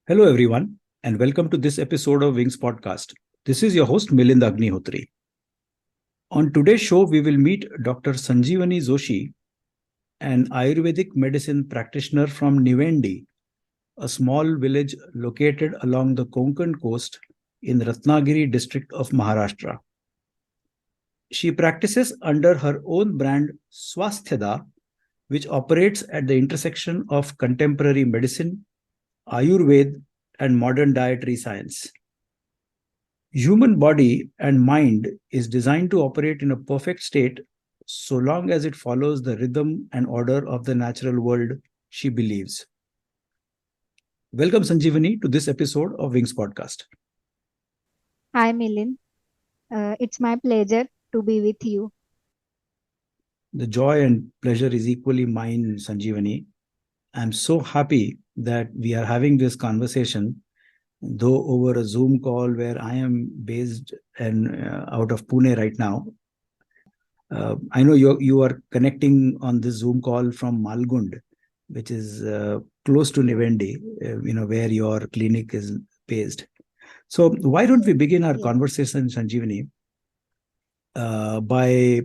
Hello, everyone, and welcome to this episode of Wings Podcast. This is your host, Milind Agnihotri. On today's show, we will meet Dr. Sanjeevani Joshi, an Ayurvedic medicine practitioner from Nivendi, a small village located along the Konkan coast in Ratnagiri District of Maharashtra. She practices under her own brand, Swasthyadaa, which operates at the intersection of contemporary medicine, Ayurveda, and modern dietary science. Human body and mind is designed to operate in a perfect state so long as it follows the rhythm and order of the natural world, she believes. Welcome, Sanjeevani, to this episode of Wings Podcast. Hi, Milind. It's my pleasure to be with you. The joy and pleasure is equally mine, Sanjeevani. I'm so happy that we are having this conversation, though over a Zoom call where I am based and out of Pune right now. I know you are connecting on this Zoom call from Malgund, which is close to Nivendi, where your clinic is based. So why don't we begin our conversation, Sanjeevani, by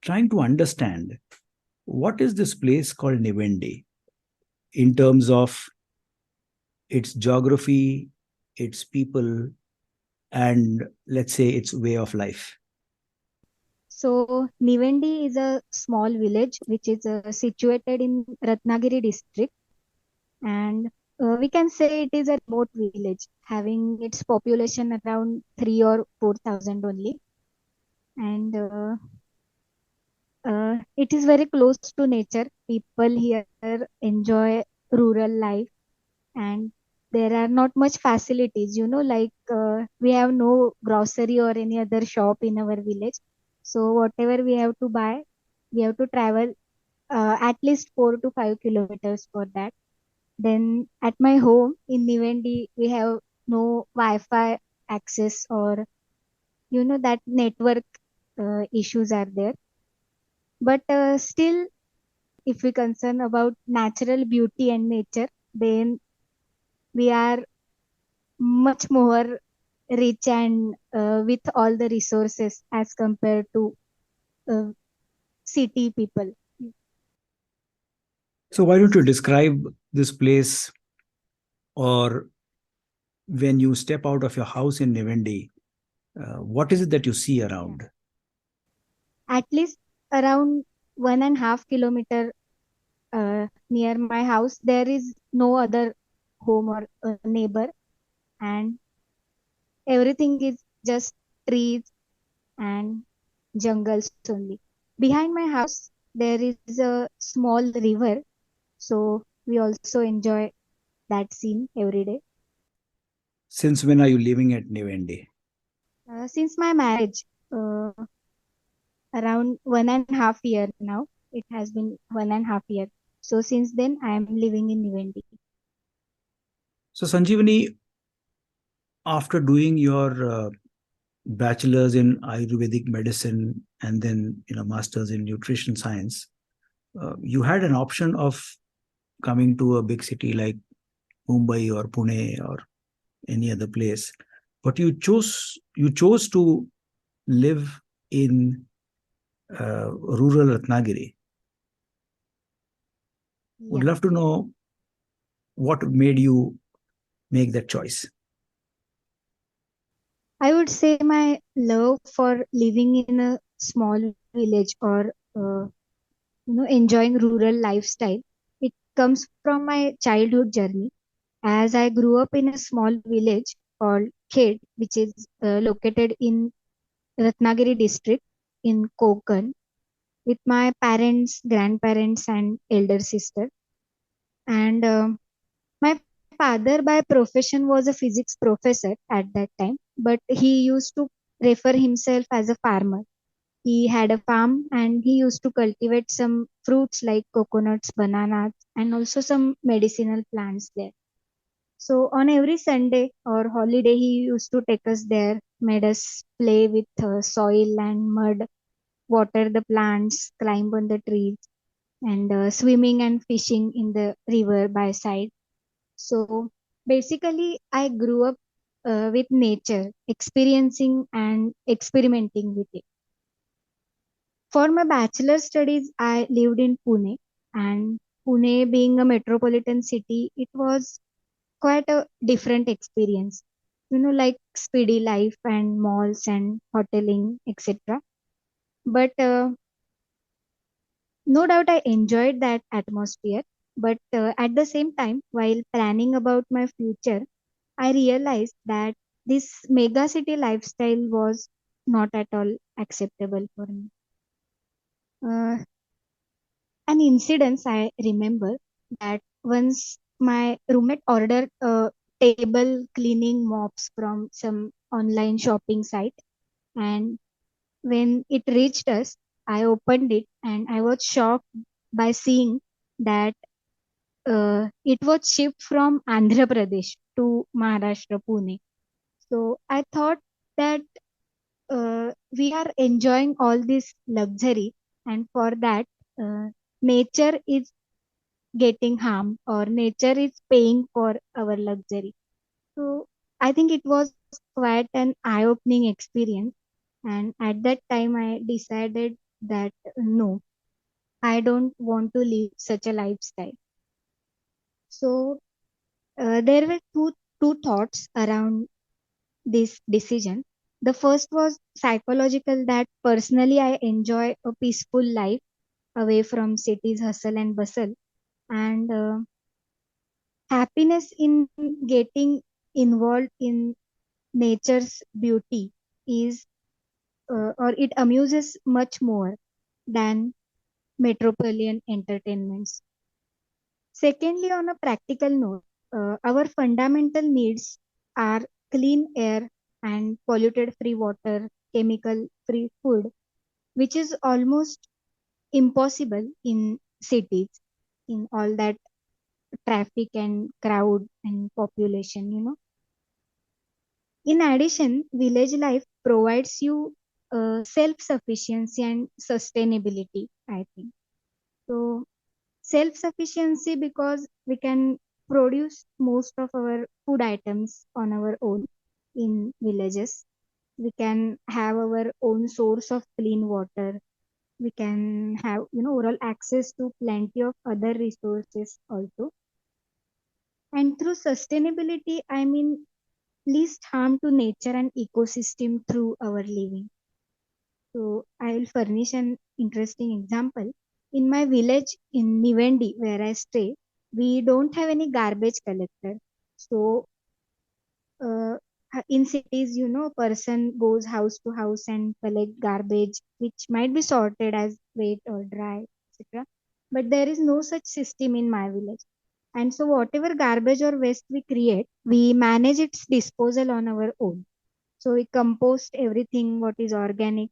trying to understand what is this place called Nivendi in terms of its geography, its people, and let's say its way of life. So, Nivendi is a small village which is situated in Ratnagiri District, and we can say it is a remote village having its population around 3 or 4,000 only. And it is very close to nature. People here enjoy rural life, and there are not much facilities, like we have no grocery or any other shop in our village. So whatever we have to buy, we have to travel at least 4 to 5 kilometers for that. Then at my home in Nivendi, we have no Wi-Fi access, or that network issues are there. But still, if we concern about natural beauty and nature, then we are much more rich and with all the resources as compared to uh, city people. So why don't you describe this place, or when you step out of your house in Nivendi, what is it that you see around? At least around 1.5 kilometer near my house, there is no other home or neighbor, and everything is just trees and jungles only. Behind my house, there is a small river, so we also enjoy that scene every day. Since when are you living at Nivendi? Since my marriage, uh, around 1.5 year now, it has been 1.5 year. So since then, I am living in Nivendi. So Sanjeevani, after doing your bachelor's in Ayurvedic medicine and then master's in nutrition science, you had an option of coming to a big city like Mumbai or Pune or any other place, but you chose to live in rural Ratnagiri. Would Yeah, love to know what made you make that choice. I would say my love for living in a small village, or enjoying rural lifestyle. It comes from my childhood journey, as I grew up in a small village called Khed, which is located in Ratnagiri district in Konkan, with my parents, grandparents, and elder sister. And my father, by profession, was a physics professor at that time, but he used to refer himself as a farmer. He had a farm and he used to cultivate some fruits like coconuts, bananas, and also some medicinal plants there. So on every Sunday or holiday, he used to take us there, made us play with soil and mud, water the plants, climb on the trees, and swimming and fishing in the river by side. So Basically, I grew up with nature, experiencing and experimenting with it. For my bachelor studies, I lived in Pune, and Pune being a metropolitan city, it was quite a different experience. Like speedy life and malls and hoteling, etc. But no doubt I enjoyed that atmosphere. But at the same time, while planning about my future, I realized that this mega city lifestyle was not at all acceptable for me. Uh, an incident I remember that once my roommate ordered table cleaning mops from some online shopping site, and when it reached us, I opened it and I was shocked by seeing that it was shipped from Andhra Pradesh to Maharashtra, Pune. So I thought that we are enjoying all this luxury, and for that, nature is getting harmed or nature is paying for our luxury. So I think it was quite an eye-opening experience. And at that time, I decided that no, I don't want to live such a lifestyle. So there were two thoughts around this decision. The first was psychological, that personally I enjoy a peaceful life away from cities hustle and bustle, and happiness in getting involved in nature's beauty is or it amuses much more than metropolitan entertainments. Secondly, on a practical note, our fundamental needs are clean air and polluted free water, chemical free food, which is almost impossible in cities, in all that traffic and crowd and population. In addition, village life provides you self sufficiency and sustainability, I think. So, self sufficiency because we can produce most of our food items on our own in villages. We can have our own source of clean water. We can have, overall access to plenty of other resources also. And through sustainability, I mean least harm to nature and ecosystem through our living. So I will furnish an interesting example. In my village in Nivendi, where I stay, we don't have any garbage collector. So uh, in cities, person goes house to house and collect garbage, which might be sorted as wet or dry, etc. But there is no such system in my village. And so whatever garbage or waste we create, we manage its disposal on our own. So we compost everything what is organic,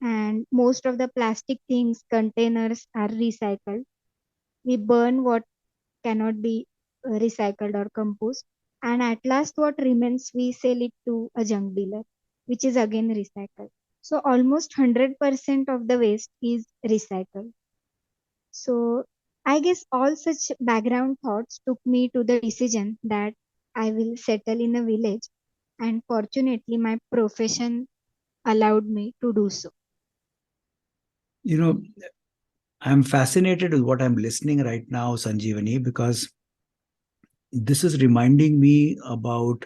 and most of the plastic things, containers are recycled. We burn what cannot be recycled or compost. And at last, what remains, we sell it to a junk dealer, which is again recycled. So almost 100% of the waste is recycled. So I guess all such background thoughts took me to the decision that I will settle in a village. And fortunately, my profession allowed me to do so. You know, I'm fascinated with what I'm listening right now, Sanjeevani, because this is reminding me about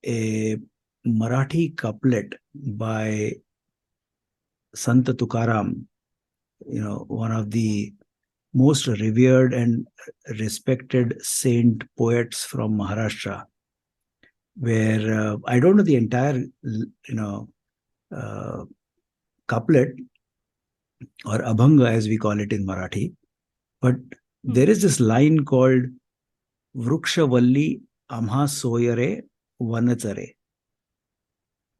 a Marathi couplet by Sant Tukaram, one of the most revered and respected saint poets from Maharashtra, where I don't know the entire, uh, couplet or abhanga as we call it in Marathi, but there is this line called Vrukshavalli Amha Soyare Vanachare,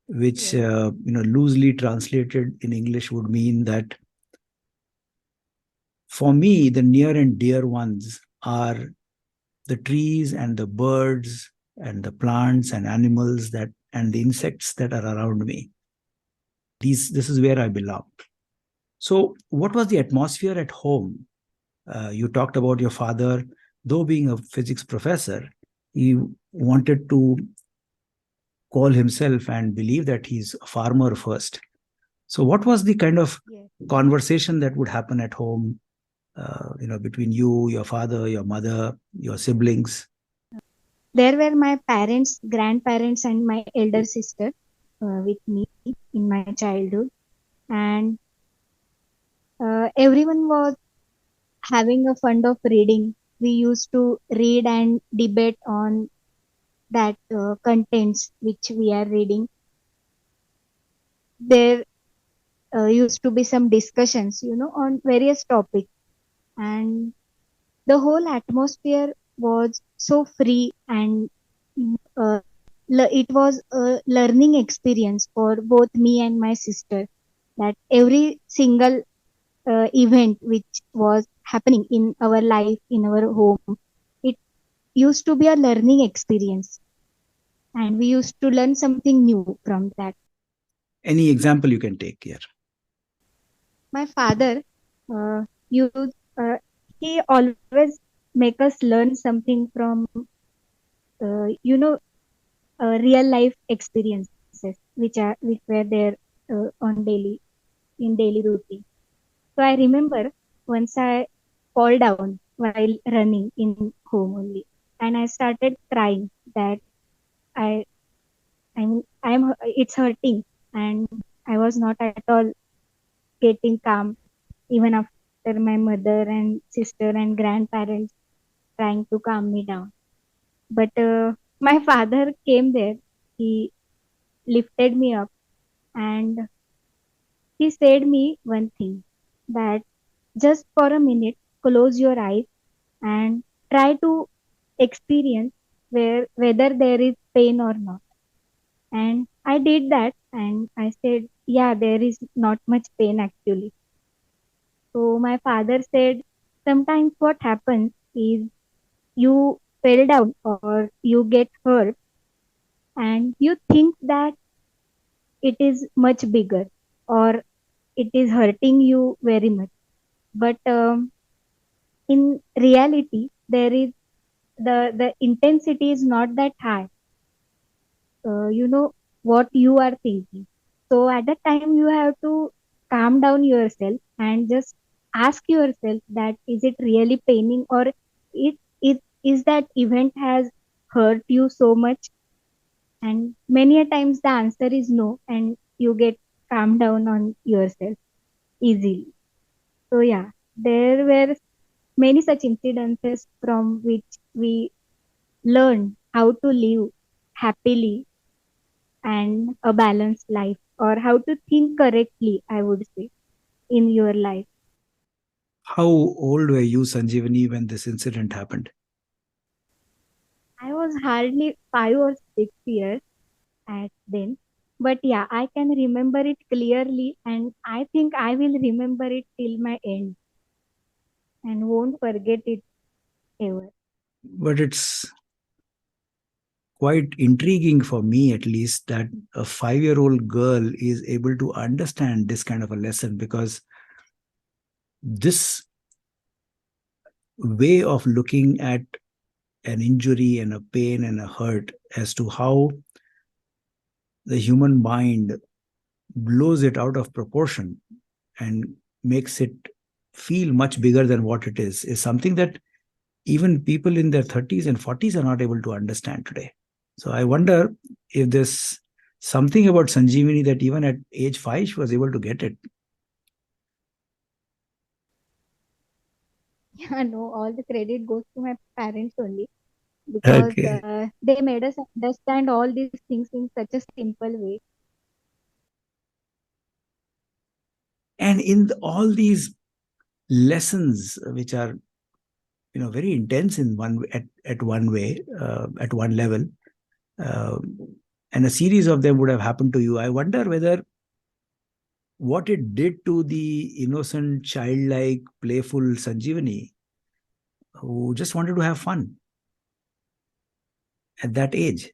which Yes. loosely translated in English would mean that for me the near and dear ones are the trees and the birds and the plants and animals that and the insects that are around me. This is where I belong. So what was the atmosphere at home? You talked about your father though being a physics professor, he wanted to call himself and believe that he's a farmer first. So, what was the kind of Yes. conversation that would happen at home, between you, your father, your mother, your siblings? There were my parents, grandparents, and my elder sister with me in my childhood, and everyone was having a fund of reading. We used to read and debate on that contents which we are reading. There used to be some discussions, on various topics, and the whole atmosphere was so free, and uh, it was a learning experience for both me and my sister. That every single event which was happening in our life, in our home, it used to be a learning experience, and we used to learn something new from that. Any example you can take here? My father used he always make us learn something from you know real life experiences which were there on daily routine. So I remember once I fall down while running in home only, and I started crying that I I'm it's hurting, and I was not at all getting calm even after my mother and sister and grandparents trying to calm me down. But my father came there. He lifted me up, and he said me one thing, that just for a minute close your eyes and try to experience whether there is pain or not. And I did that, and I said, yeah, there is not much pain actually. So my father said, sometimes what happens is you fell down or you get hurt, and you think that it is much bigger, or it is hurting you very much. But in reality, there is the intensity is not that high. You know what you are thinking. So at that time, you have to calm down yourself and just ask yourself that is it really paining, or it is that event has hurt you so much. And many a times the answer is no, and you get calmed down on yourself easily. So yeah, there were many such incidences from which we learn how to live happily and a balanced life, or how to think correctly, I would say, in your life. How old were you, Sanjeevani, when this incident happened? I was hardly 5 or 6 years at then. But yeah, I can remember it clearly, and I think I will remember it till my end and won't forget it ever. But it's quite intriguing for me, at least, that a 5-year-old girl is able to understand this kind of a lesson, because this way of looking at an injury and a pain and a hurt as to how the human mind blows it out of proportion and makes it feel much bigger than what it is something that even people in their 30s and 40s are not able to understand today. So I wonder if there's something about Sanjeevani that even at age 5 she was able to get it. Yeah, no, all the credit goes to my parents only, because Okay. they made us understand all these things in such a simple way. And in all these lessons, which are very intense in one at one way, at one level, uh, and a series of them would have happened to you, I wonder whether what it did to the innocent, childlike, playful Sanjeevani, who just wanted to have fun at that age.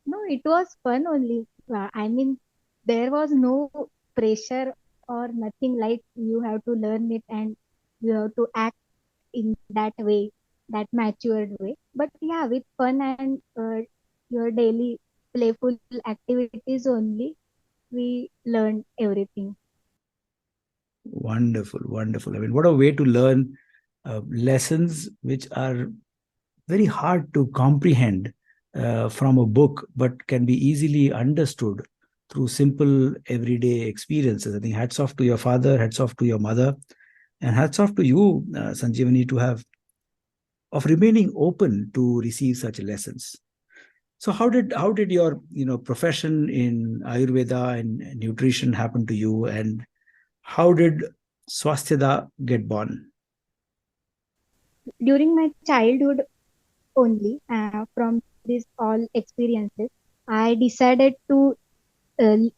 No, it was fun only. I mean, there was no pressure or nothing like you have to learn it and you have to act in that way, that matured way. But yeah, with fun and your daily playful activities only, we learned everything. Wonderful, wonderful. I mean, what a way to learn lessons which are very hard to comprehend from a book, but can be easily understood through simple everyday experiences. I think hats off to your father, hats off to your mother, and hats off to you, Sanjeevani, to have of remaining open to receive such lessons. So how did your profession in Ayurveda and nutrition happen to you, and how did Swasthyadaa get born? During my childhood only, from these all experiences, I decided to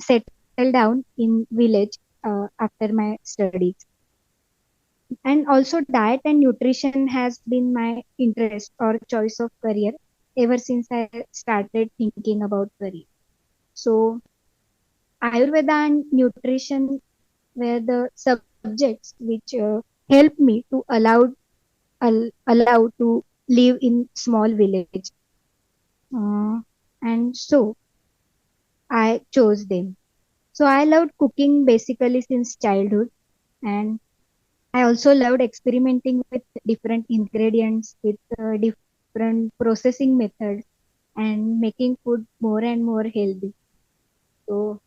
settle down in village after my studies. And also diet and nutrition has been my interest or choice of career ever since I started thinking about career. So Ayurveda and nutrition were the subjects which helped me to allow to live in small village. Uh, and so I chose them. So I loved cooking basically since childhood, and I also loved experimenting with different ingredients, with different processing methods, and making food more and more healthy. So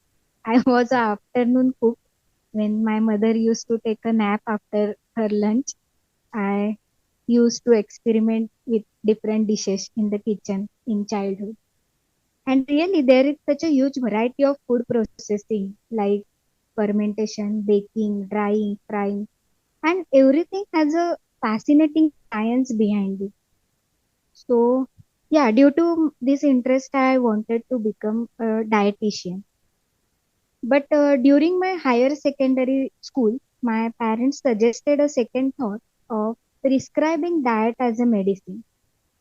I was a afternoon cook when my mother used to take a nap after her lunch. I used to experiment with different dishes in the kitchen in childhood. And really, there is such a huge variety of food processing like fermentation, baking, drying, frying, and everything has a fascinating science behind it. So, yeah, due to this interest, I wanted to become a dietitian. But during my higher secondary school, my parents suggested a second thought of prescribing diet as a medicine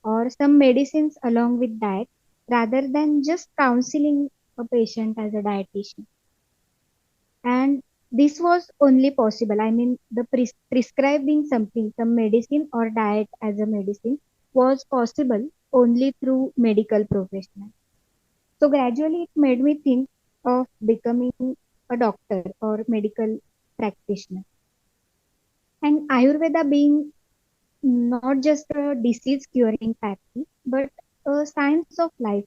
or some medicines along with diet rather than just counseling a patient as a dietitian. And this was only possible. I mean, the prescribing something, some medicine or diet as a medicine was possible only through medical professionals. So gradually it made me think of becoming a doctor or medical practitioner. And Ayurveda being not just a disease curing pathway, but a science of life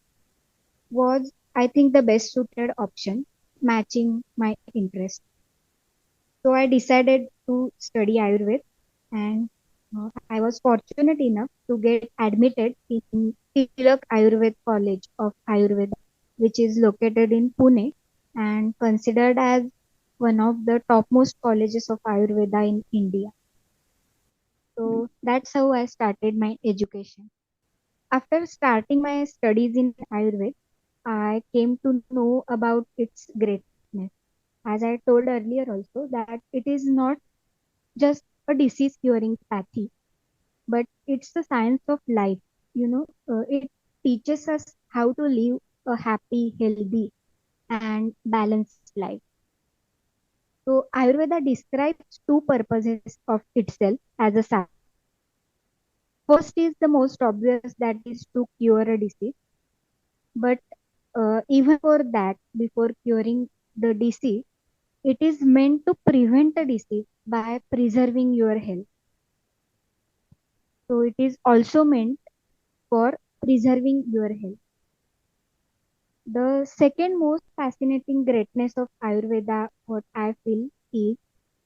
was, I think, the best suited option, matching my interest. So I decided to study Ayurveda, and I was fortunate enough to get admitted in Tilak Ayurveda College of Ayurveda, which is located in Pune and considered as one of the topmost colleges of Ayurveda in India. So that's how I started my education. After starting my studies in Ayurveda, I came to know about its greatness. As I told earlier also that it is not just a disease curing pathy, but it's the science of life. It teaches us how to live a happy, healthy, and balanced life. So Ayurveda describes two purposes of itself as a science. First is the most obvious, that is to cure a disease. But even for that, before curing the disease, it is meant to prevent a disease by preserving your health. So it is also meant for preserving your health. The second most fascinating greatness of Ayurveda, what I feel, is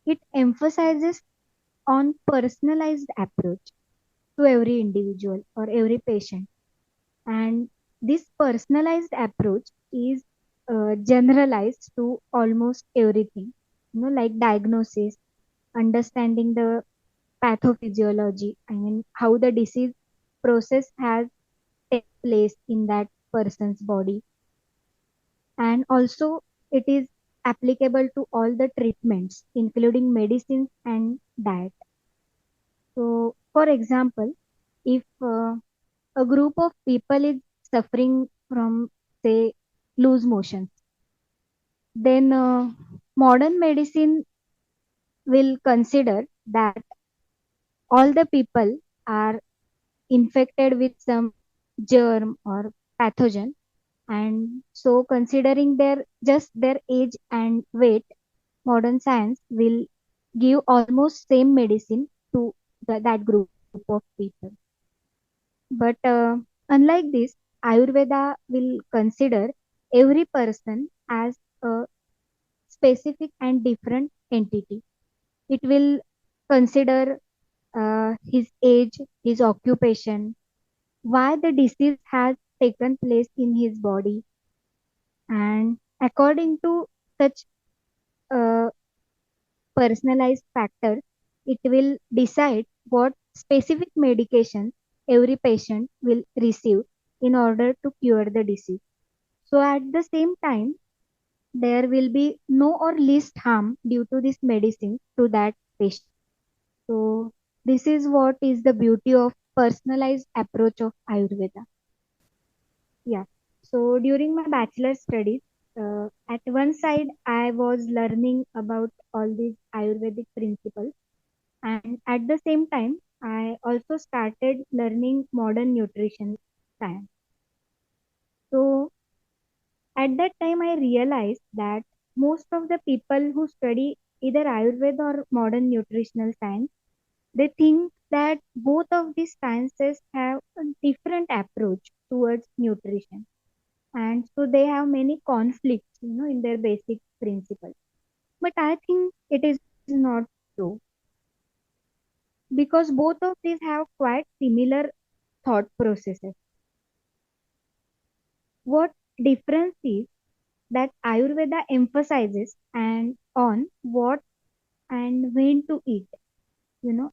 it emphasizes on personalized approach to every individual or every patient. And this personalized approach is generalized to almost everything, like diagnosis, understanding the pathophysiology, I mean, how the disease process has take place in that person's body. And also, it is applicable to all the treatments, including medicines and diet. So, for example, if a group of people is suffering from, say, loose motion, then modern medicine will consider that all the people are infected with some germ or pathogen, and so considering their age and weight, modern science will give almost same medicine to that group of people. But unlike this, Ayurveda will consider every person as a specific and different entity. It will consider his age, his occupation, why the disease has taken place in his body, and according to such uh, personalized factors, it will decide what specific medication every patient will receive in order to cure the disease. So, at the same time, there will be no or least harm due to this medicine to that patient. So, this is what is the beauty of personalized approach of Ayurveda. Yeah. So, during my bachelor studies, at one side, I was learning about all these Ayurvedic principles, and at the same time, I also started learning modern nutrition science. So, at that time, I realized that most of the people who study either Ayurveda or modern nutritional science, they think that both of these sciences have a different approach towards nutrition, and so they have many conflicts, in their basic principles. But I think it is not true, because both of these have quite similar thought processes. What difference is that Ayurveda emphasizes and on what and when to eat. You know,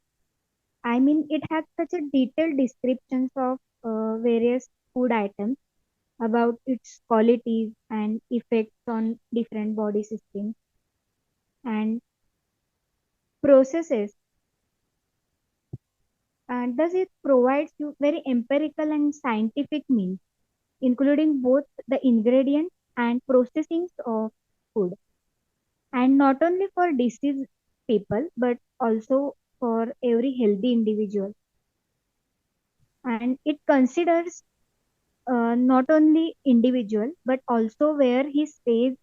I mean, it has such a detailed descriptions of various food items about its qualities and effects on different body systems and processes, and thus it provides you very empirical and scientific means, including both the ingredients and processings of food, and not only for diseased people but also for every healthy individual. And it considers not only individual but also where he stays,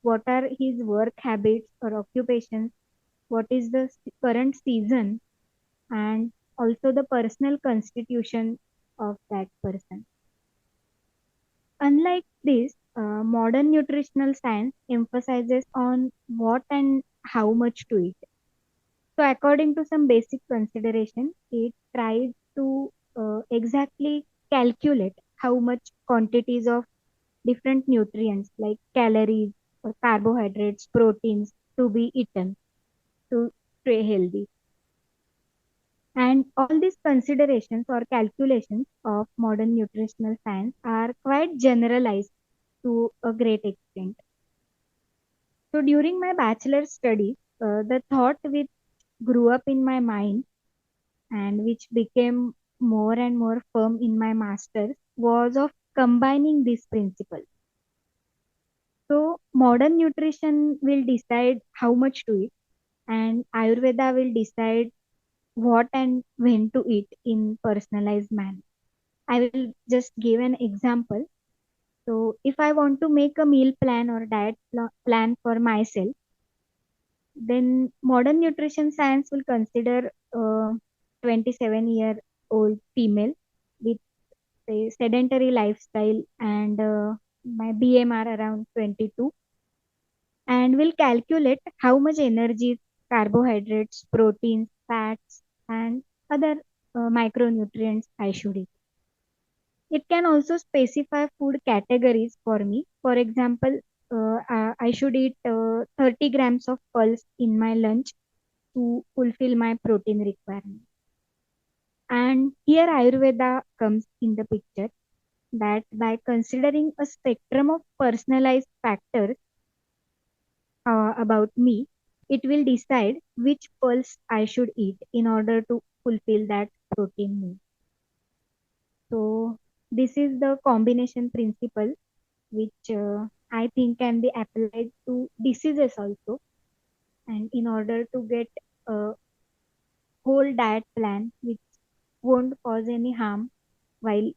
what are his work habits or occupations, what is the current season, and also the personal constitution of that person. Unlike this, modern nutritional science emphasizes on what and how much to eat. So, according to some basic consideration, it tries to exactly calculate how much quantities of different nutrients like calories, or carbohydrates, proteins to be eaten to stay healthy. And all these considerations or calculations of modern nutritional science are quite generalized to a great extent. So during my bachelor studies, the thought which grew up in my mind and which became more and more firm in my master's was of combining these principles. So modern nutrition will decide how much to eat, and Ayurveda will decide what and when to eat in personalized manner. I will just give an example. So, if I want to make a meal plan or plan for myself, then modern nutrition science will consider a 27-year-old female with say sedentary lifestyle and my BMR around 22, and will calculate how much energy, carbohydrates, proteins, fats, and other micronutrients I should eat. It can also specify food categories for me. For example, I should eat 30 grams of pulse in my lunch to fulfill my protein requirement. And here Ayurveda comes in the picture, that by considering a spectrum of personalized factors about me, it will decide which pulse I should eat in order to fulfill that protein need. So, this is the combination principle which I think can be applied to diseases also. And in order to get a whole diet plan which won't cause any harm while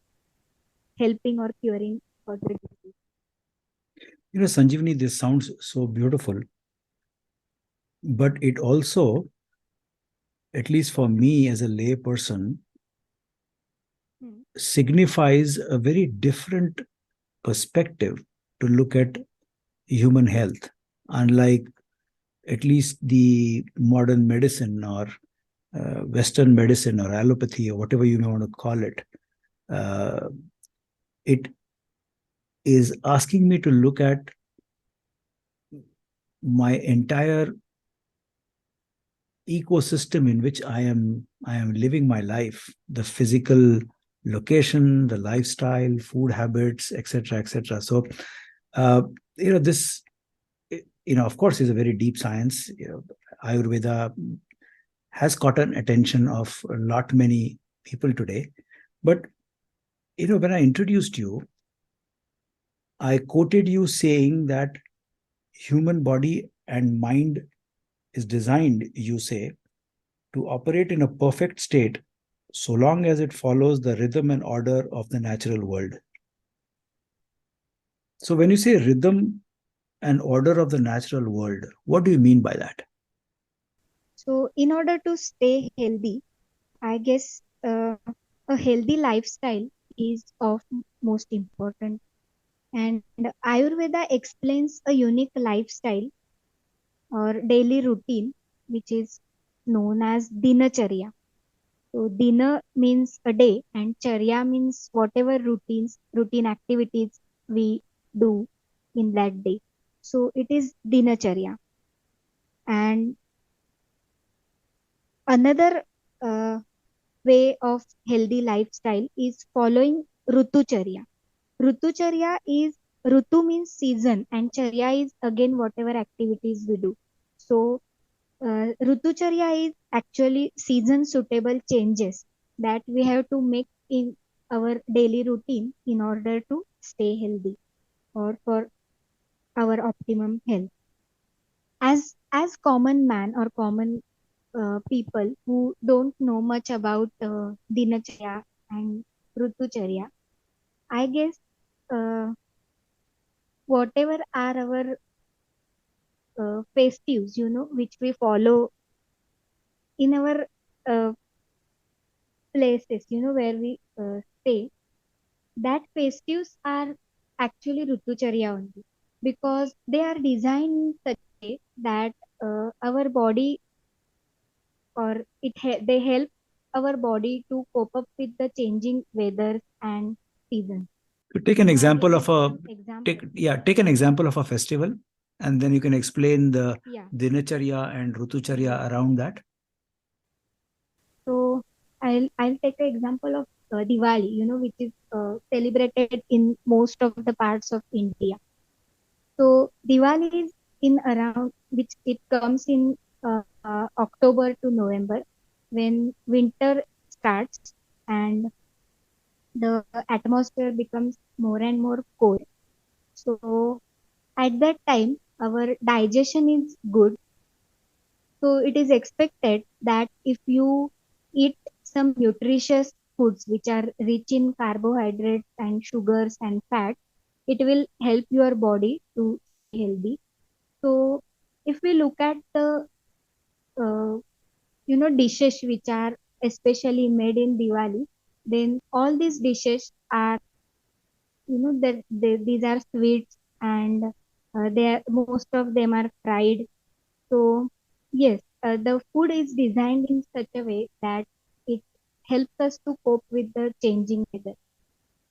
helping or curing further disease. Sanjeevani, this sounds so beautiful, but it also, at least for me as a lay person, Hmm. signifies a very different perspective to look at human health. Unlike at least the modern medicine or Western medicine or allopathy or whatever you may want to call it, uh, it is asking me to look at my entire ecosystem in which I am living my life, the physical location, the lifestyle, food habits, etc., etc. So, uh, this, of course, is a very deep science. Ayurveda has gotten attention of a lot many people today. But when I introduced you, I quoted you saying that human body and mind is designed, you say, to operate in a perfect state so long as it follows the rhythm and order of the natural world. So, when you say rhythm and order of the natural world, what do you mean by that? So, in order to stay healthy, I guess a healthy lifestyle is of most important. And Ayurveda explains a unique lifestyle or daily routine, which is known as dinacharya. So dina means a day, and charya means whatever routine activities we do in that day. So it is dinacharya. And another uh, way of healthy lifestyle is following rutucharya. Rutucharya is rutu means season, and charya is again whatever activities we do. So Rutucharya is actually season suitable changes that we have to make in our daily routine in order to stay healthy or for our optimum health. As common man or common people who don't know much about Dinacharya and Rutucharya, I guess uh, whatever are our festives, which we follow in our uh, places, where we stay, that festives are actually Rutucharya only because they are designed in such a way that our body or they help our body to cope up with the changing weathers and seasons. To take an I example can of give a some examples. take an example of a festival, and then you can explain the Yeah, dinacharya and yes. rutucharya around that. So I'll take an example of Diwali, which is celebrated in most of the parts of India. So Diwali is in around which it comes in October to November when winter starts and the atmosphere becomes more and more cold. So at that time our digestion is good. So it is expected that if you eat some nutritious foods which are rich in carbohydrates and sugars and fat, it will help your body to stay healthy. So if we look at the uh, dishes which are especially made in Diwali, then all these dishes are that these are sweets and they are, most of them are fried. So yes, the food is designed in such a way that it helps us to cope with the changing weather.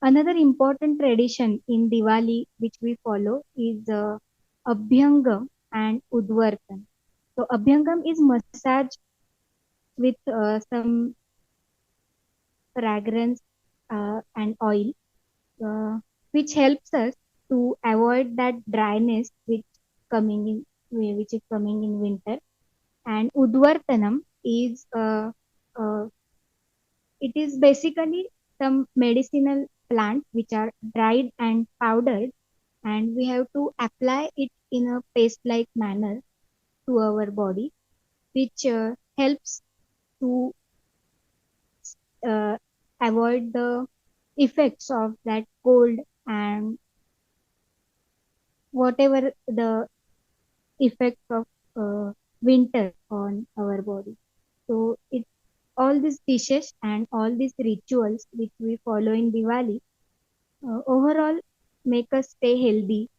Another important tradition in Diwali which we follow is Abhyangam and Udvartan. So Abhyangam is massage with some fragrance and oil, uh, which helps us to avoid that dryness coming in which is coming in winter. And Udvartanam is it is basically some medicinal plants which are dried and powdered, and we have to apply it in a paste-like manner to our body, which helps. to uh, avoid the effects of that cold and whatever the effects of winter on our body. So it all these dishes and all these rituals which we follow in Diwali overall make us stay healthy,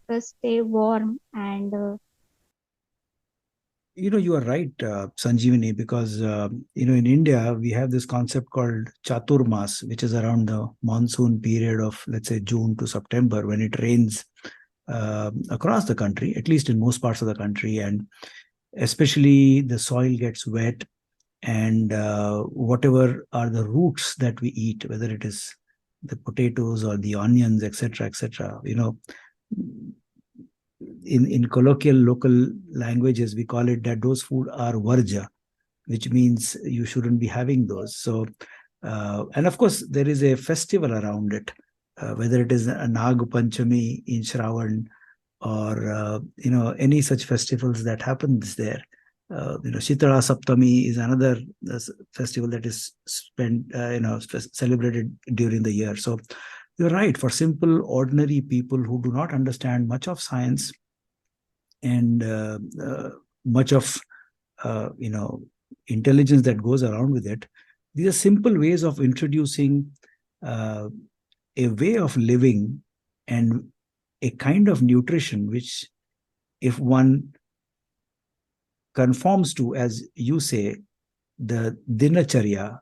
us stay warm, and You are right, Sanjeevani, because in India we have this concept called Chaturmas, which is around the monsoon period of, let's say, June to September, when it rains across the country, at least in most parts of the country, and especially the soil gets wet, and whatever are the roots that we eat, whether it is the potatoes or the onions, etc., etc. In colloquial local languages, we call it that those food are varja, which means you shouldn't be having those. So, and of course, there is a festival around it, whether it is a Nag Panchami in Shravan, or any such festivals that happens there. Shitala Saptami is another festival that is spent, celebrated during the year. So you're right. For simple, ordinary people who do not understand much of science and much of intelligence that goes around with it, these are simple ways of introducing uh, a way of living and a kind of nutrition which, if one conforms to, as you say, the dinacharya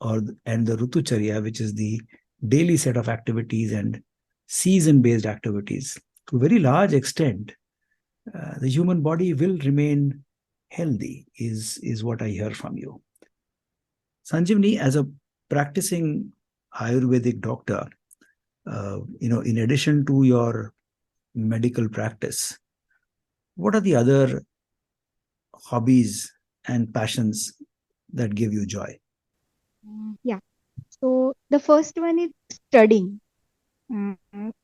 and the rutucharya, which is the daily set of activities and season based activities, to a very large extent the human body will remain healthy, is what I hear from you. Sanjeevani, as a practicing Ayurvedic doctor, in addition to your medical practice, what are the other hobbies and passions that give you joy? yeah. So the first one is studying.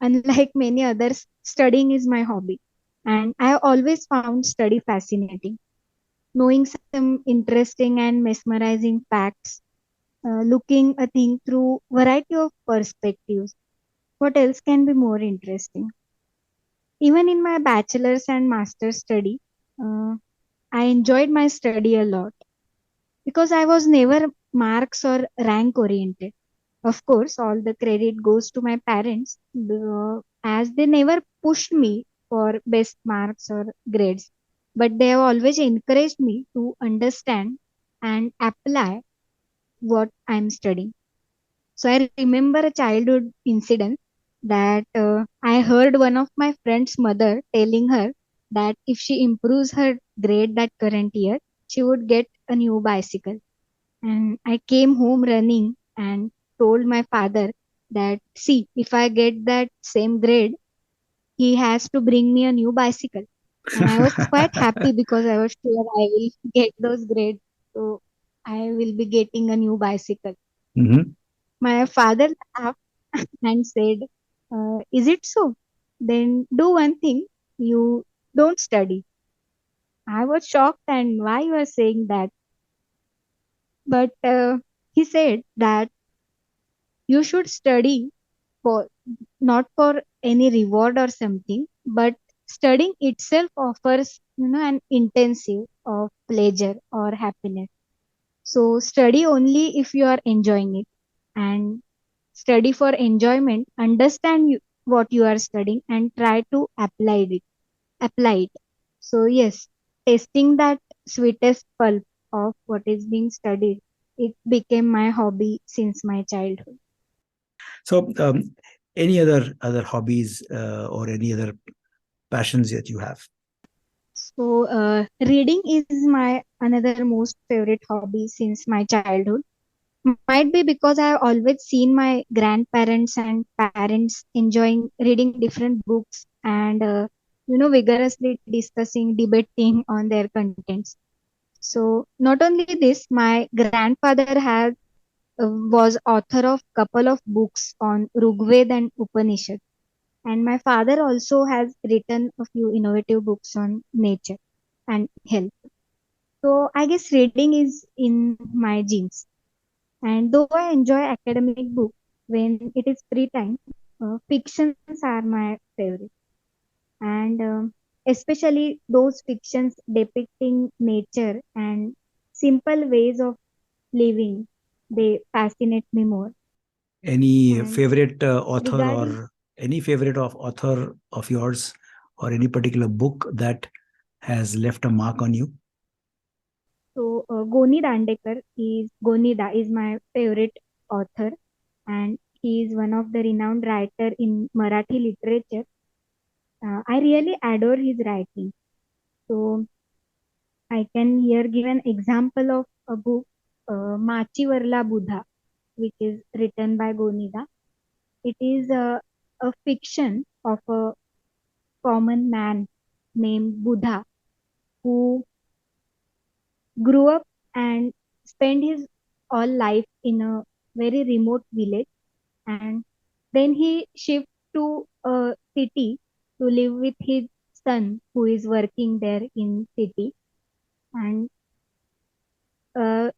Unlike many others, studying is my hobby, and I always found study fascinating. Knowing some interesting and mesmerizing facts, looking a thing through variety of perspectives. What else can be more interesting? Even in my bachelor's and master's study, uh, I enjoyed my study a lot because I was never marks or rank oriented. Of course, all the credit goes to my parents as they never pushed me for best marks or grades, but they have always encouraged me to understand and apply what I'm studying. So I remember a childhood incident that I heard one of my friend's mother telling her that if she improves her grade that current year, she would get a new bicycle. And I came home running and told my father that, see, if I get that same grade, he has to bring me a new bicycle. And I was quite happy because I was sure I will get those grades. So I will be getting a new bicycle. Mhm. My father laughed and said, is it so? Then do one thing, you don't study. I was shocked and why you are saying that? But he said that you should study for not for any reward or something, but studying itself offers an intensive of pleasure or happiness. So study only if you are enjoying it, and study for enjoyment. Understand what you are studying and try to apply it. So yes, tasting that sweetest pulp of what is being studied, it became my hobby since my childhood. So, any other hobbies or any other passions that you have? So, reading is my another most favorite hobby since my childhood. Might be because I have always seen my grandparents and parents enjoying reading different books and vigorously discussing, debating on their contents. So, not only this, my grandfather had was author of couple of books on Rigveda and Upanishad, and my father also has written a few innovative books on nature and health. So I guess reading is in my genes. And though I enjoy academic books when it is free time, fictions are my favorite. And especially those fictions depicting nature and simple ways of living, they fascinate me more. Any And favorite author regarding, or any favorite of author of yours or any particular book that has left a mark on you? so Gonida is my favorite author, and he is one of the renowned writer in Marathi literature. I really adore his writing. So I can here give an example of a book, Machivarla Buddha, which is written by Gonida. It is a fiction of a common man named Buddha who grew up and spent his all life in a very remote village, and then he shifted to a city to live with his son who is working there in city. And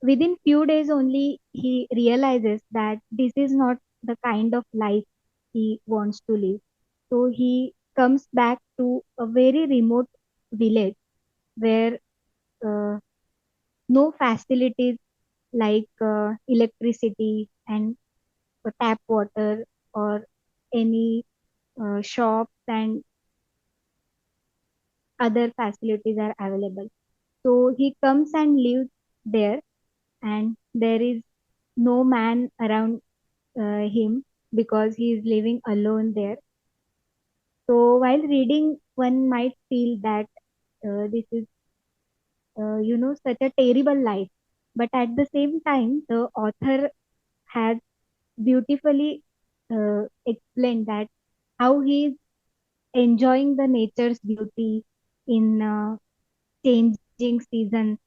within few days only he realizes that this is not the kind of life he wants to live. So he comes back to a very remote village where uh, no facilities like electricity and tap water or any shops and other facilities are available. So he comes and lives there, and there is no man around him because he is living alone there. So while reading, one might feel that this is, such a terrible life. But at the same time, the author has beautifully explained that how he is enjoying the nature's beauty in changing seasons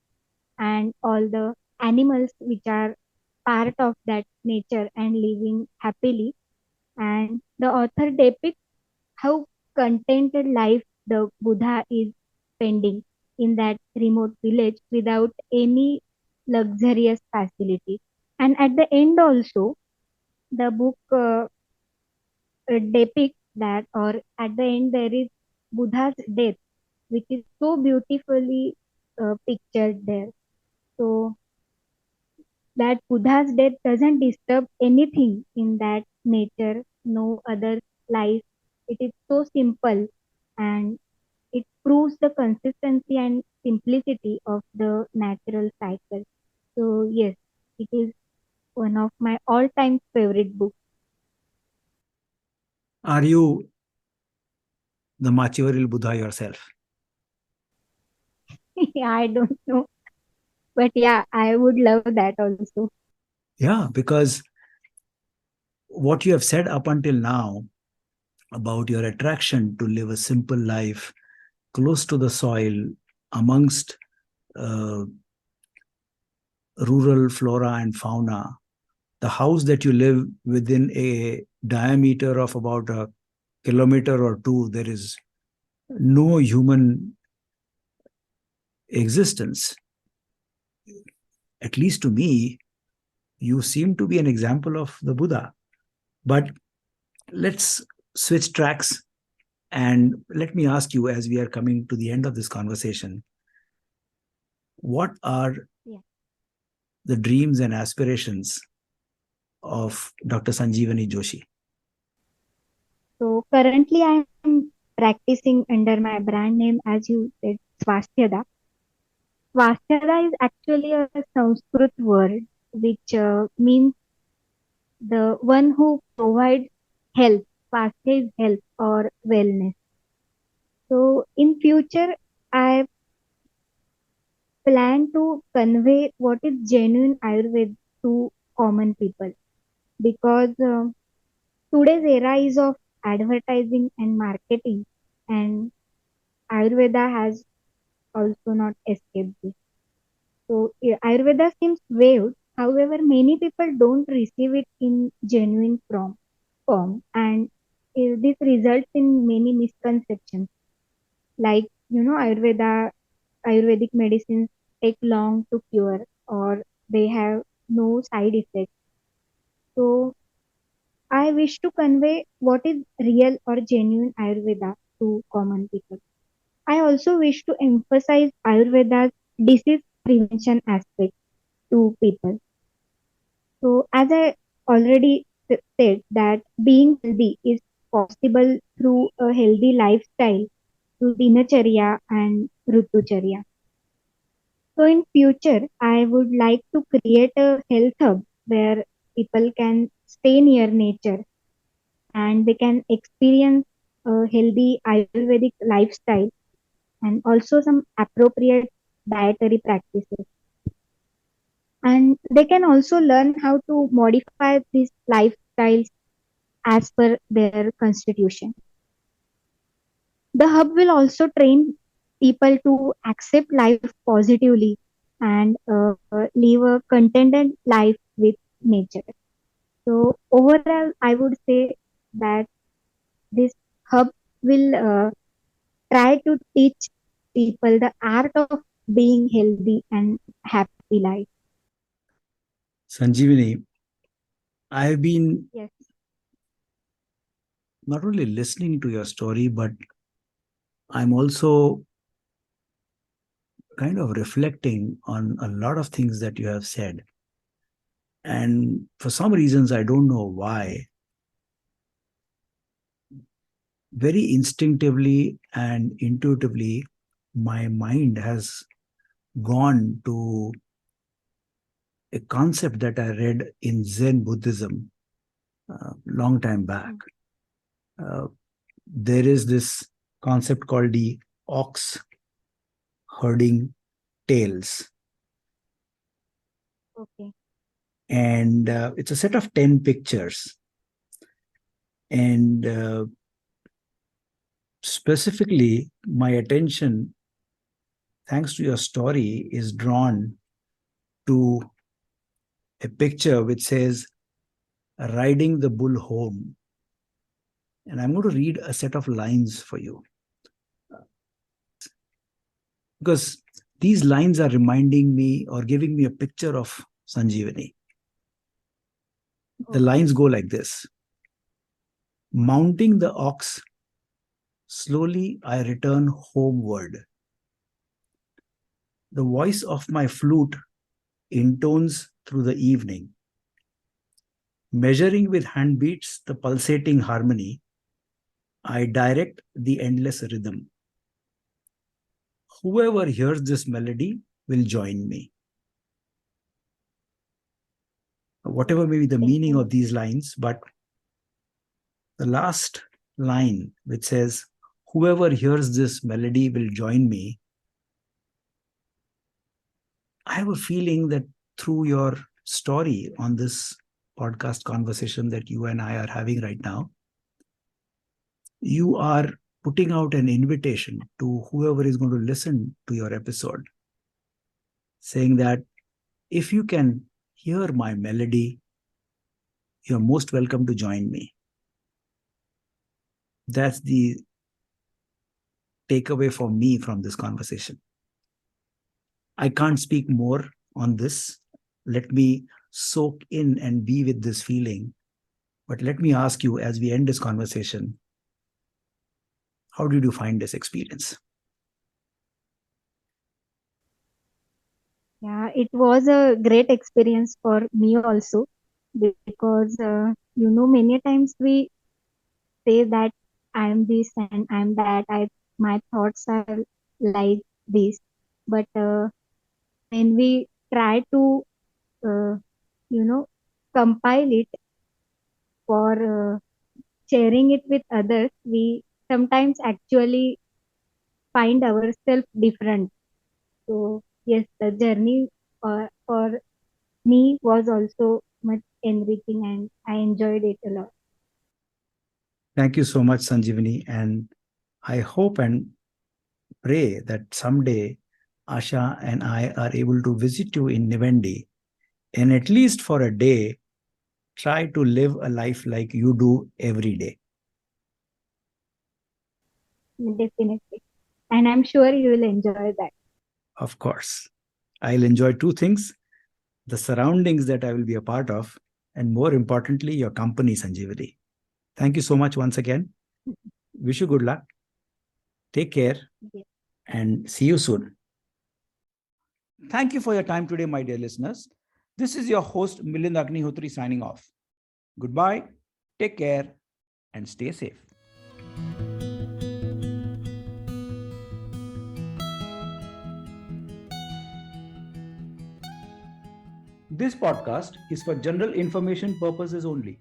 and all the animals which are part of that nature and living happily. And the author depicts how contented life the Buddha is spending in that remote village without any luxurious facility. And at the end also, the book depicts that, or at the end there is Buddha's death, which is so beautifully pictured there. So that Buddha's death doesn't disturb anything in that nature, no other life. It is so simple, and it proves the consistency and simplicity of the natural cycle. So yes, it is one of my all-time favorite books. Are you the Machivaril Buddha yourself? I don't know, but yeah, I would love that also. Yeah, because what you have said up until now about your attraction to live a simple life close to the soil amongst uh, rural flora and fauna, the house that you live within a diameter of about a kilometer or two, there is no human existence. At least to me, you seem to be an example of the Buddha. But let's switch tracks and let me ask you, as we are coming to the end of this conversation, what are Yeah. the dreams and aspirations of Dr. Sanjeevani Joshi? So currently I am practicing under my brand name, as you said, Swasthyadaa. Swasthyadaa is actually a Sanskrit word which means the one who provides health. Swasthya is health or wellness. So in future, I plan to convey what is genuine Ayurveda to common people, because today's era is of advertising and marketing, and Ayurveda has also not escaped this. So Ayurveda seems vague. However, many people don't receive it in genuine form, and this results in many misconceptions. Like Ayurvedic medicines. take long to cure or they have no side effects. So I wish to convey what is real or genuine Ayurveda to common people. I also wish to emphasize Ayurveda's disease prevention aspect to people. So, as I already said, that being healthy is possible through a healthy lifestyle, through dinacharya and rutucharya. So, in future, I would like to create a health hub where people can stay near nature and they can experience a healthy Ayurvedic lifestyle and also some appropriate dietary practices. And they can also learn how to modify these lifestyles as per their constitution. The hub will also train people to accept life positively and live a contented life with nature. So, overall, I would say that this hub will try to teach people the art of being healthy and happy life. Sanjeevani, I've been Yes. not only listening to your story, but I'm also kind of reflecting on a lot of things that you have said. And for some reasons, I don't know why, very instinctively and intuitively, my mind has gone to a concept that I read in Zen Buddhism long time back. Uh, there is this concept called the ox herding tales, Okay. and it's a set of 10 pictures. And specifically, my attention, thanks to your story, is drawn to a picture which says riding the bull home. And I'm going to read a set of lines for you because these lines are reminding me or giving me a picture of Sanjeevani. The Okay. lines go like this: mounting the ox, slowly I return homeward. The voice of my flute intones through the evening. Measuring with handbeats the pulsating harmony, I direct the endless rhythm. Whoever hears this melody will join me. Whatever may be the meaning of Definitely. these lines, but the last line, which says, whoever hears this melody will join me, I have a feeling that through your story on this podcast conversation that you and I are having right now, you are putting out an invitation to whoever is going to listen to your episode, saying that if you can hear my melody, you're most welcome to join me. That's the takeaway for me from this conversation. I can't speak more on this. Let me soak in and be with this feeling. But let me ask you as we end this conversation, how did you find this experience? Yeah, it was a great experience for me also because many times we say that I am this and I am that. My thoughts are like this, but when we try to uh, you know compile it for sharing it with others, we sometimes actually find ourselves different. So yes, the journey for me was also much enriching and I enjoyed it a lot. Thank you so much, Sanjeevani. And I hope and pray that someday Asha and I are able to visit you in Nivendi and at least for a day, try to live a life like you do every day. Definitely. And I'm sure you will enjoy that. Of course. I'll enjoy two things: the surroundings that I will be a part of, and more importantly, your company, Sanjeevani. Thank you so much once again. Wish you good luck. Take care Yes. and see you soon. Thank you for your time today, my dear listeners. This is your host, Milind Agnihotri, signing off. Goodbye, take care, and stay safe. This podcast is for general information purposes only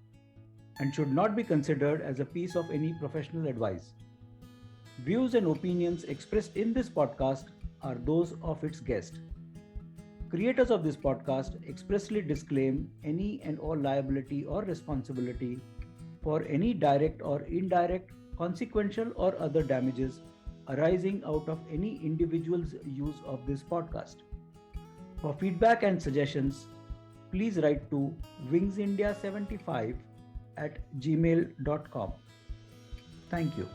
and should not be considered as a piece of any professional advice. Views and opinions expressed in this podcast are those of its guest. Creators of this podcast expressly disclaim any and all liability or responsibility for any direct or indirect, consequential, or other damages arising out of any individual's use of this podcast. For feedback and suggestions, please write to wingsindia75@gmail.com. Thank you.